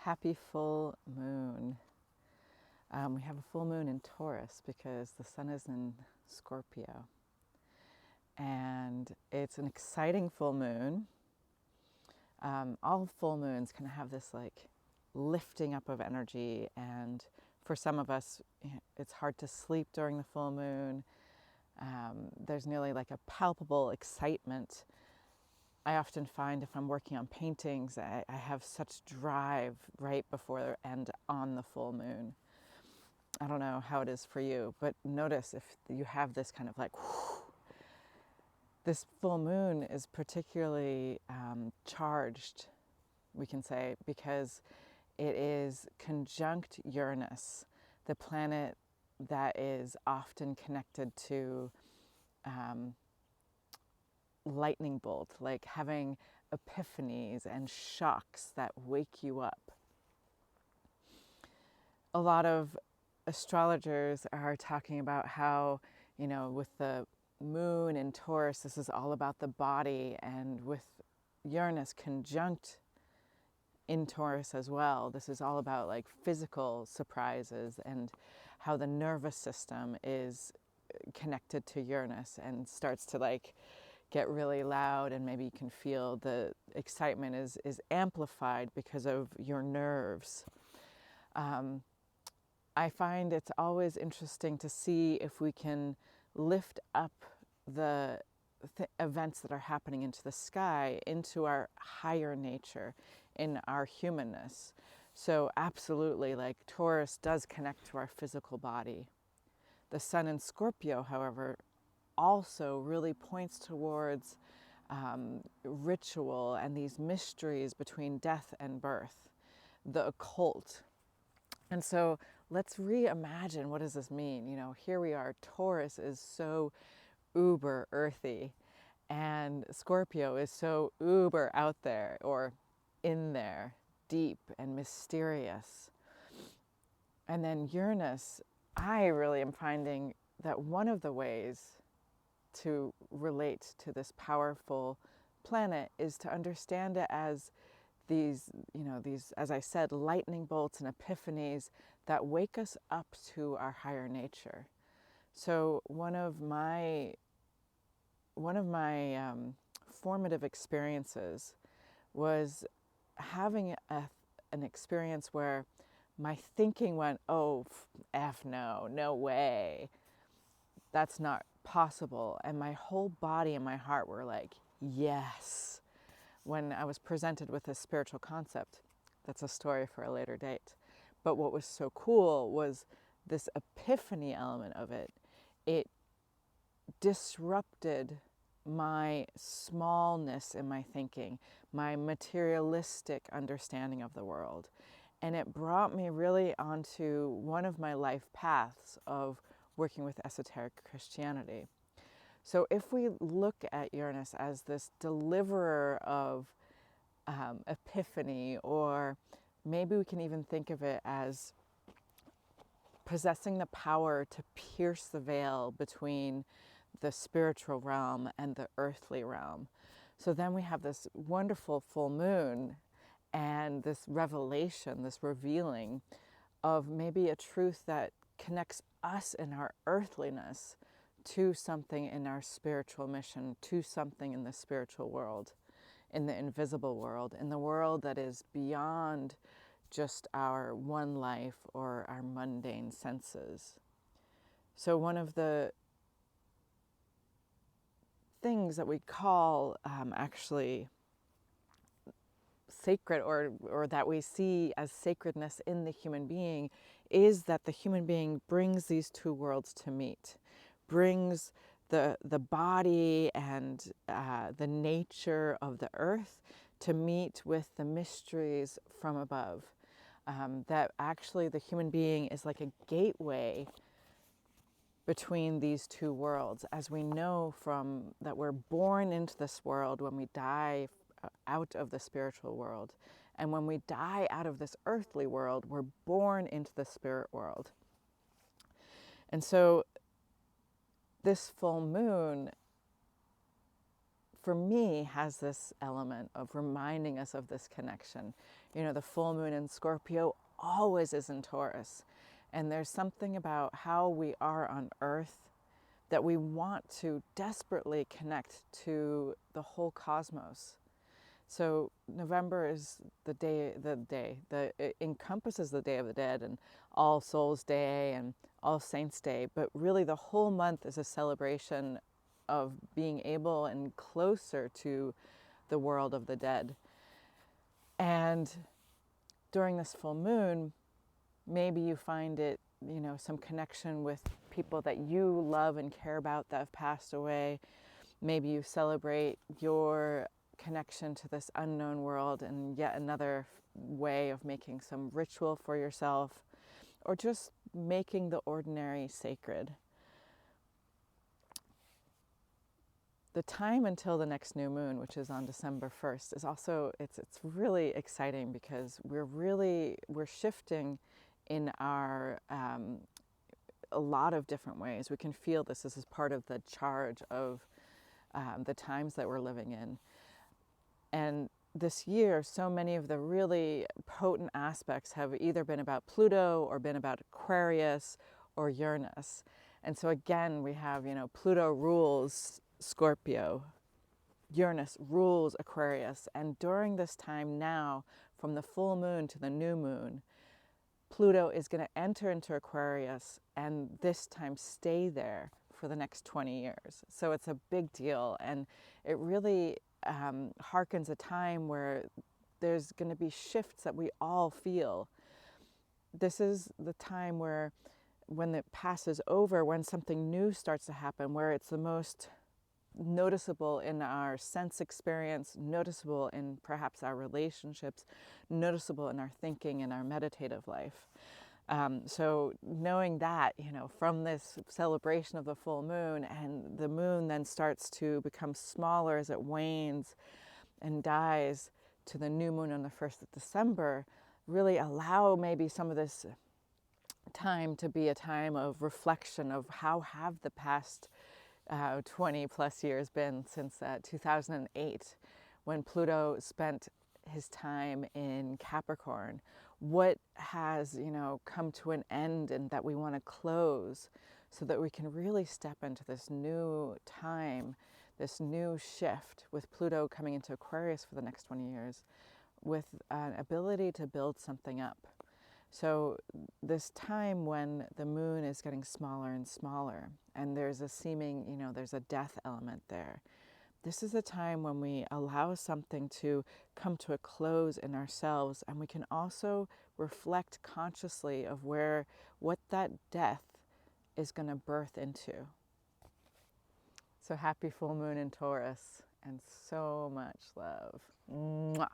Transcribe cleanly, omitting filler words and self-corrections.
Happy full moon. We have a full moon in Taurus because the sun is in Scorpio. And it's an exciting full moon. All full moons kind of have this like lifting up of energy. And for some of us, it's hard to sleep during the full moon. There's nearly like a palpable excitement. I often find if I'm working on paintings, I have such drive right before and on the full moon. I don't know how it is for you, but notice if you have this kind of like, whoosh. This full moon is particularly charged, we can say, because it is conjunct Uranus, the planet that is often connected to lightning bolt, like having epiphanies and shocks that wake you up. A lot of astrologers are talking about how, with the moon in Taurus, this is all about the body, and with Uranus conjunct in Taurus as well, this is all about like physical surprises and how the nervous system is connected to Uranus and starts to like get really loud, and maybe you can feel the excitement is amplified because of your nerves. I find it's always interesting to see if we can lift up the events that are happening into the sky, into our higher nature, in our humanness. So absolutely, like Taurus does connect to our physical body. The sun in Scorpio, however, also really points towards ritual and these mysteries between death and birth, the occult. And so let's reimagine, what does this mean? Here we are, Taurus is so uber earthy, and Scorpio is so uber out there, or in there, deep and mysterious. And then Uranus, I really am finding that one of the ways to relate to this powerful planet is to understand it as these, as I said, lightning bolts and epiphanies that wake us up to our higher nature. So one of my formative experiences was having an experience where my thinking went, oh, no way, that's not possible. And my whole body and my heart were like, yes. When I was presented with this spiritual concept, that's a story for a later date. But what was so cool was this epiphany element of it. It disrupted my smallness in my thinking, my materialistic understanding of the world. And it brought me really onto one of my life paths of working with esoteric Christianity. So if we look at Uranus as this deliverer of epiphany, or maybe we can even think of it as possessing the power to pierce the veil between the spiritual realm and the earthly realm. So then we have this wonderful full moon and this revelation, this revealing of maybe a truth that connects us in our earthliness to something in our spiritual mission, to something in the spiritual world, in the invisible world, in the world that is beyond just our one life or our mundane senses. So one of the things that we call actually sacred, or that we see as sacredness in the human being, is that the human being brings these two worlds to meet, brings the body and the nature of the earth to meet with the mysteries from above. That actually the human being is like a gateway between these two worlds. As we know from that, we're born into this world when we die out of the spiritual world. And when we die out of this earthly world, we're born into the spirit world. And so this full moon for me, has this element of reminding us of this connection. You know, the full moon in Scorpio always is in Taurus. And there's something about how we are on Earth that we want to desperately connect to the whole cosmos. So November is it encompasses the Day of the Dead and All Souls Day and All Saints Day, but really the whole month is a celebration of being able and closer to the world of the dead. And during this full moon, maybe you find it, you know, some connection with people that you love and care about that have passed away. Maybe you celebrate your connection to this unknown world in yet another way of making some ritual for yourself, or just making the ordinary sacred. The time until the next new moon, which is on December 1st, is also, it's really exciting because we're shifting in our, a lot of different ways. We can feel this is part of the charge of the times that we're living in. And this year, so many of the really potent aspects have either been about Pluto or been about Aquarius or Uranus. And so again, we have, you know, Pluto rules Scorpio, Uranus rules Aquarius. And during this time now, from the full moon to the new moon, Pluto is going to enter into Aquarius and this time stay there for the next 20 years. So it's a big deal. And it really harkens a time where there's going to be shifts that we all feel. This is the time where, when it passes over, when something new starts to happen, where it's the most noticeable in our sense experience, noticeable in perhaps our relationships, noticeable in our thinking and our meditative life. So knowing that, you know, from this celebration of the full moon, and the moon then starts to become smaller as it wanes and dies to the new moon on the 1st of December, really allow maybe some of this time to be a time of reflection of how have the past 20 plus years been since 2008, when Pluto spent his time in Capricorn. What has, you know, come to an end and that we want to close, so that we can really step into this new time, this new shift with Pluto coming into Aquarius for the next 20 years, with an ability to build something up. So this time when the moon is getting smaller and smaller, and there's a seeming, you know, there's a death element there. This is a time when we allow something to come to a close in ourselves, and we can also reflect consciously of what that death is going to birth into. So happy full moon in Taurus, and so much love. Mwah.